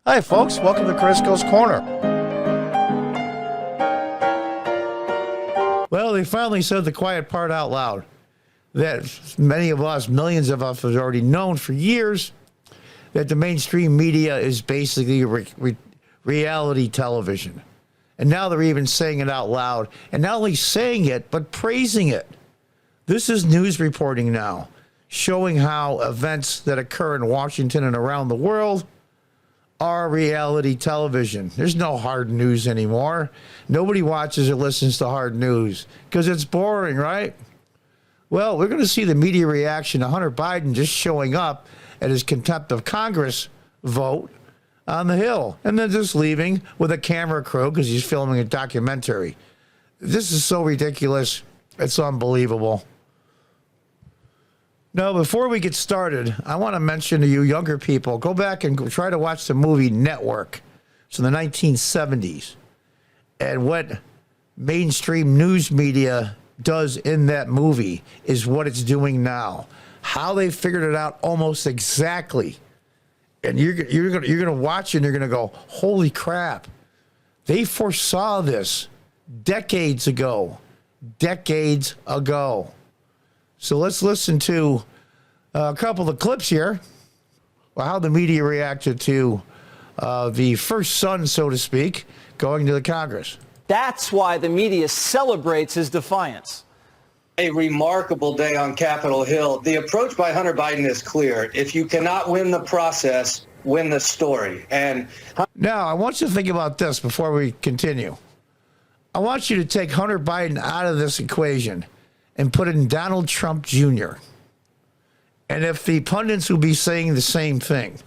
Hi, folks. Welcome to Crisco's Corner. Well, they finally said the quiet part out loud that many of us, millions of us, have already known for years that the mainstream media is basically reality television. And now they're even saying it out loud. And not only saying it, but praising it. This is news reporting now, showing how events that occur in Washington and around the world are reality television. There's no hard news anymore. Nobody watches or listens to hard news because it's boring, right? Well, we're going to see the media reaction to Hunter Biden just showing up at his contempt of Congress vote on the Hill and then just leaving with a camera crew because he's filming a documentary. This is so ridiculous. It's unbelievable. Now, before we get started, I want to mention to you younger people, go back and try to watch the movie Network. It's in the 1970s. And what mainstream news media does in that movie is what it's doing now. How they figured it out almost exactly. And you're gonna watch it and you're gonna go, holy crap. They foresaw this decades ago. Decades ago. So let's listen to a couple of clips here, how the media reacted to the first son, so to speak, going to the Congress. That's why the media celebrates his defiance. A remarkable day on Capitol Hill. The approach by Hunter Biden is clear. If you cannot win the process, win the story. And now, I want you to think about this before we continue. I want you to take Hunter Biden out of this equation and put in Donald Trump Jr. And if the pundits will be saying the same thing,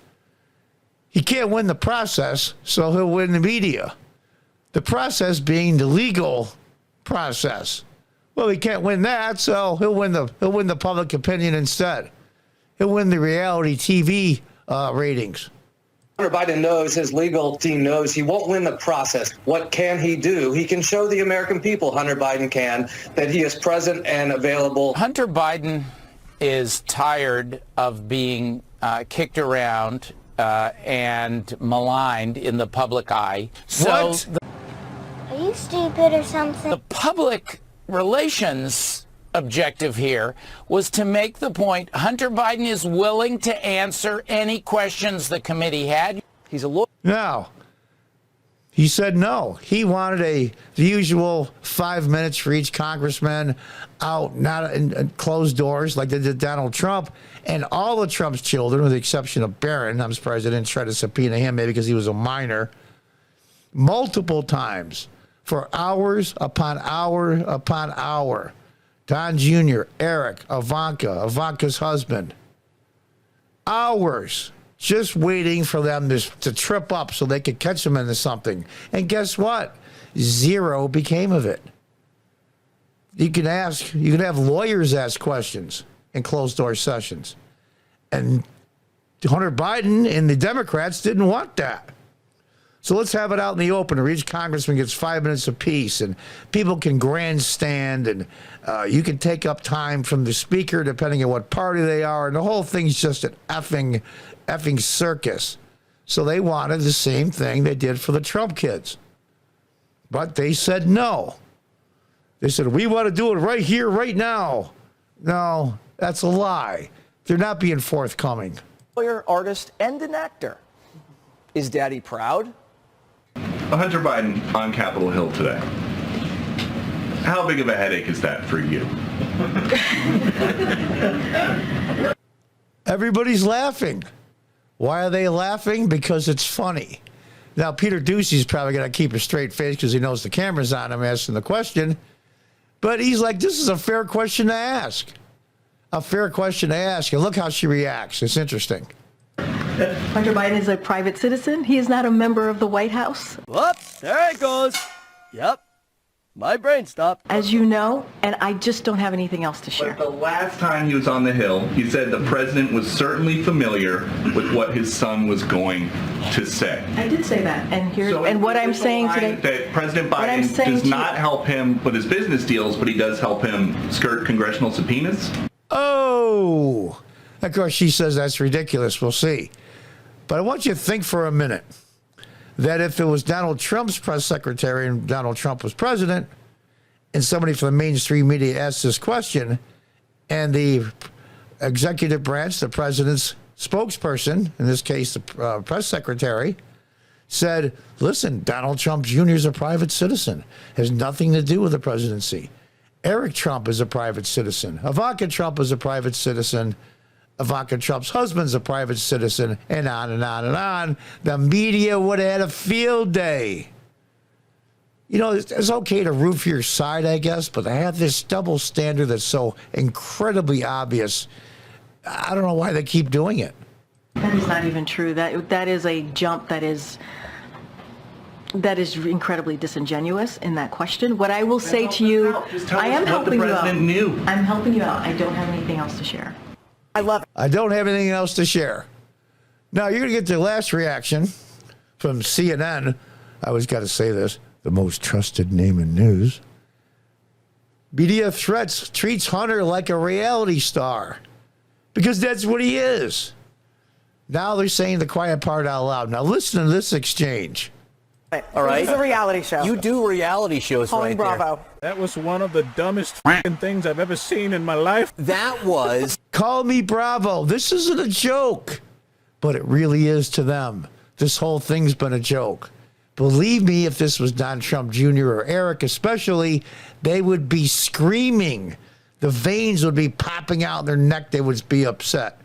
he can't win the process, so he'll win the media. The process being the legal process. Well, he can't win that, so he'll win the public opinion instead. He'll win the reality TV ratings. Hunter Biden knows, his legal team knows, he won't win the process. What can he do? He can show the American people, Hunter Biden can, that he is present and available. Hunter Biden is tired of being kicked around and maligned in the public eye. So What? Are you stupid or something? the public relations objective here was to make the point Hunter Biden is willing to answer any questions the committee had. He's a lawyer. Now, he said no. He wanted the usual 5 minutes for each congressman out, not in closed doors like they did Donald Trump. And all of Trump's children, with the exception of Barron, I'm surprised they didn't try to subpoena him, maybe because he was a minor, multiple times for hours upon hour upon hour. Don Jr., Eric, Ivanka's husband. Hours just waiting for them to trip up so they could catch them into something. And guess what? Zero became of it. You can have lawyers ask questions in closed door sessions. And Hunter Biden and the Democrats didn't want that. So let's have it out in the open where each congressman gets 5 minutes apiece and people can grandstand and you can take up time from the speaker depending on what party they are. And the whole thing's just an effing circus. So they wanted the same thing they did for the Trump kids. But they said no. They said, we want to do it right here, right now. No, that's a lie. They're not being forthcoming. Lawyer, artist, and an actor. Is Daddy proud? Hunter Biden on Capitol Hill today. How big of a headache is that for you? Everybody's laughing. Why are they laughing? Because it's funny. Now, Peter Ducey's probably going to keep a straight face because he knows the camera's on him asking the question. But he's like, this is a fair question to ask. A fair question to ask. And look how she reacts. It's interesting. Hunter Biden is a private citizen. He is not a member of the White House. Whoops, there it goes. Yep, my brain stopped. As you know, and I just don't have anything else to share. But the last time he was on the Hill, he said the president was certainly familiar with what his son was going to say. I did say that, and here, So and what I'm it's a saying line today. that President what I'm Biden saying does to not you- help him with his business deals, but he does help him skirt congressional subpoenas. Oh, of course, she says that's ridiculous. We'll see. But I want you to think for a minute. that if it was Donald Trump's press secretary and Donald Trump was president, and somebody from the mainstream media asked this question, and the executive branch, the president's spokesperson, in this case the press secretary, said, listen, Donald Trump Jr. is a private citizen, has nothing to do with the presidency. Eric Trump is a private citizen. Ivanka Trump is a private citizen. Ivanka Trump's husband's a private citizen, and on and on and on. The media would have had a field day. You know, it's okay to root for your side, I guess, but to have this double standard that's so incredibly obvious, I don't know why they keep doing it. That is not even true. That is a jump that is incredibly disingenuous in that question. What I will say to you, I am helping you out. I'm helping you out. I don't have anything else to share. I love it. I don't have anything else to share. Now, you're going to get the last reaction from CNN. I always got to say this, the most trusted name in news. Media treats Hunter like a reality star because that's what he is. Now they're saying the quiet part out loud. Now listen to this exchange. All right. It's a reality show. You do reality shows Calling right Bravo. there. That was one of the dumbest things I've ever seen in my life. That was. Call me Bravo. This isn't a joke, but it really is to them. This whole thing's been a joke. Believe me, if this was Don Trump Jr. or Eric especially, they would be screaming. The veins would be popping out in their neck. They would be upset.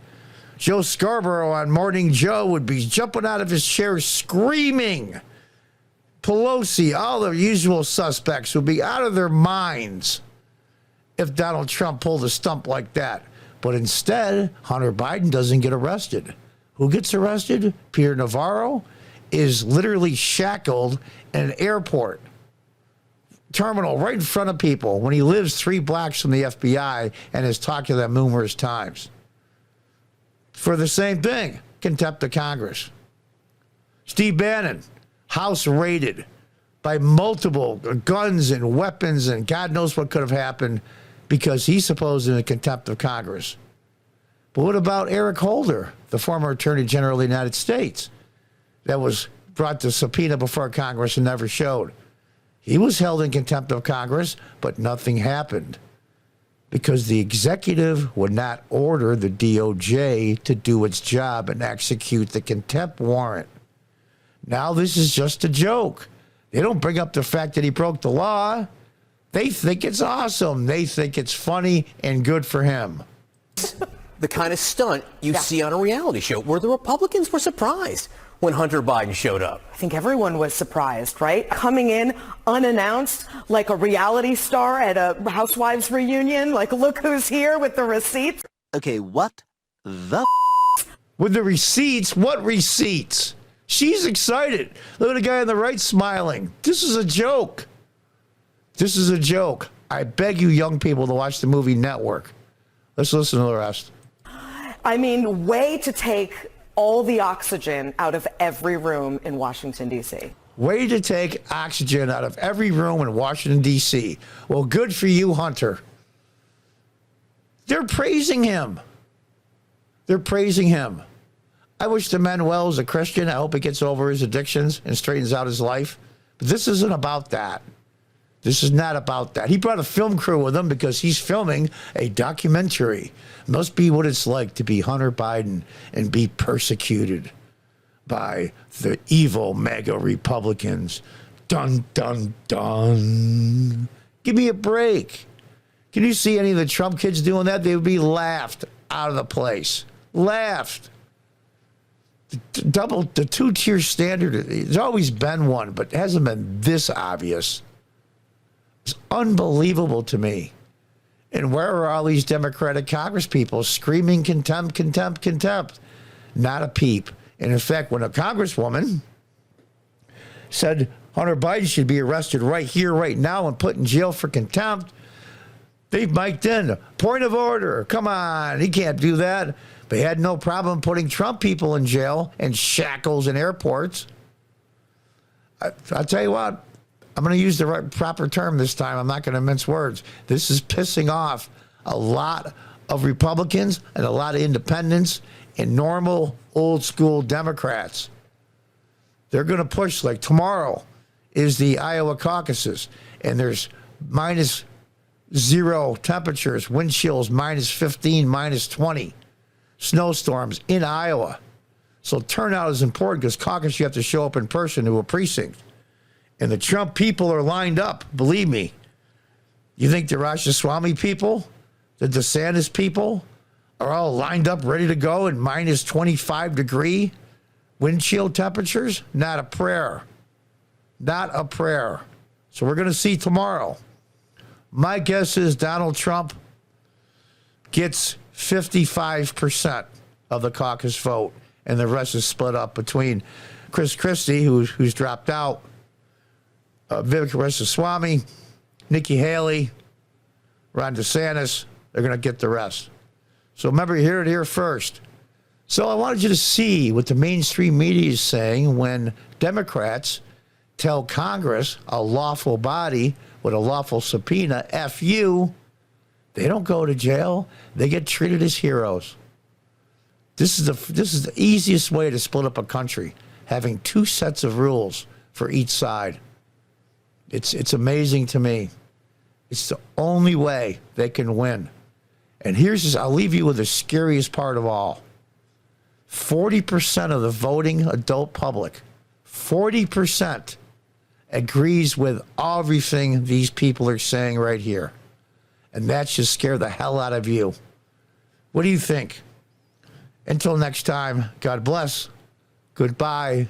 Joe Scarborough on Morning Joe would be jumping out of his chair screaming. Pelosi, all the usual suspects would be out of their minds if Donald Trump pulled a stump like that. But instead, Hunter Biden doesn't get arrested. Who gets arrested? Peter Navarro is literally shackled in an airport terminal right in front of people when he lives 3 blocks from the FBI and has talked to them numerous times. For the same thing, contempt of Congress. Steve Bannon, house raided by multiple guns and weapons, and God knows what could have happened because he's supposedly in contempt of Congress. But what about Eric Holder, the former Attorney General of the United States, that was brought to subpoena before Congress and never showed? He was held in contempt of Congress, but nothing happened because the executive would not order the DOJ to do its job and execute the contempt warrant. Now this is just a joke. They don't bring up the fact that he broke the law. They think it's awesome. They think it's funny and good for him. The kind of stunt you see on a reality show where the Republicans were surprised when Hunter Biden showed up. I think everyone was surprised, right? Coming in unannounced like a reality star at a Housewives reunion. Like, look who's here with the receipts. Okay, what the With the receipts? What receipts? She's excited. Look at the guy on the right smiling. This is a joke. This is a joke. I beg you young people to watch the movie Network. Let's listen to the rest. I mean, way to take all the oxygen out of every room in Washington, D.C. Way to take oxygen out of every room in Washington, D.C. Well, good for you, Hunter. They're praising him. They're praising him. I wish the Manuel is a Christian. I hope he gets over his addictions and straightens out his life. But this isn't about that. This is not about that. He brought a film crew with him because he's filming a documentary. Must be what it's like to be Hunter Biden and be persecuted by the evil MAGA Republicans. Dun, dun, dun. Give me a break. Can you see any of the Trump kids doing that? They would be laughed out of the place. Laughed. The two-tier standard, there's always been one, but it hasn't been this obvious. It's unbelievable to me. And where are all these Democratic Congress people screaming contempt, contempt, contempt? Not a peep. And in fact, when a congresswoman said Hunter Biden should be arrested right here, right now, and put in jail for contempt, they mic'd in. Point of order. Come on. He can't do that. They had no problem putting Trump people in jail and shackles in airports. I'll tell you what. I'm going to use the proper term this time. I'm not going to mince words. This is pissing off a lot of Republicans and a lot of independents and normal old school Democrats. They're going to push, like tomorrow is the Iowa caucuses, and there's -0 temperatures, wind chills -15, -20, snowstorms in Iowa. So turnout is important because caucus, you have to show up in person to a precinct. And the Trump people are lined up, believe me. You think the Ramaswamy people, the DeSantis people are all lined up, ready to go in -25-degree wind chill temperatures? Not a prayer. Not a prayer. So we're going to see tomorrow. My guess is Donald Trump gets 55% of the caucus vote, and the rest is split up between Chris Christie, who's dropped out, Vivek Ramaswamy, Nikki Haley, Ron DeSantis. They're going to get the rest. So remember, you heard it here first. So I wanted you to see what the mainstream media is saying when Democrats tell Congress, a lawful body with a lawful subpoena, F you. They don't go to jail. They get treated as heroes. This is the easiest way to split up a country, having 2 sets of rules for each side. It's amazing to me. It's the only way they can win. And I'll leave you with the scariest part of all. 40% of the voting adult public, 40% agrees with everything these people are saying right here. And that should scare the hell out of you. What do you think? Until next time, God bless, goodbye,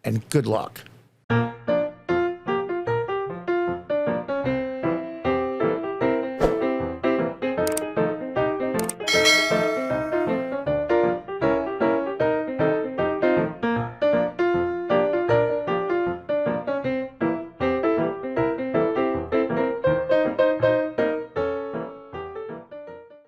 and good luck.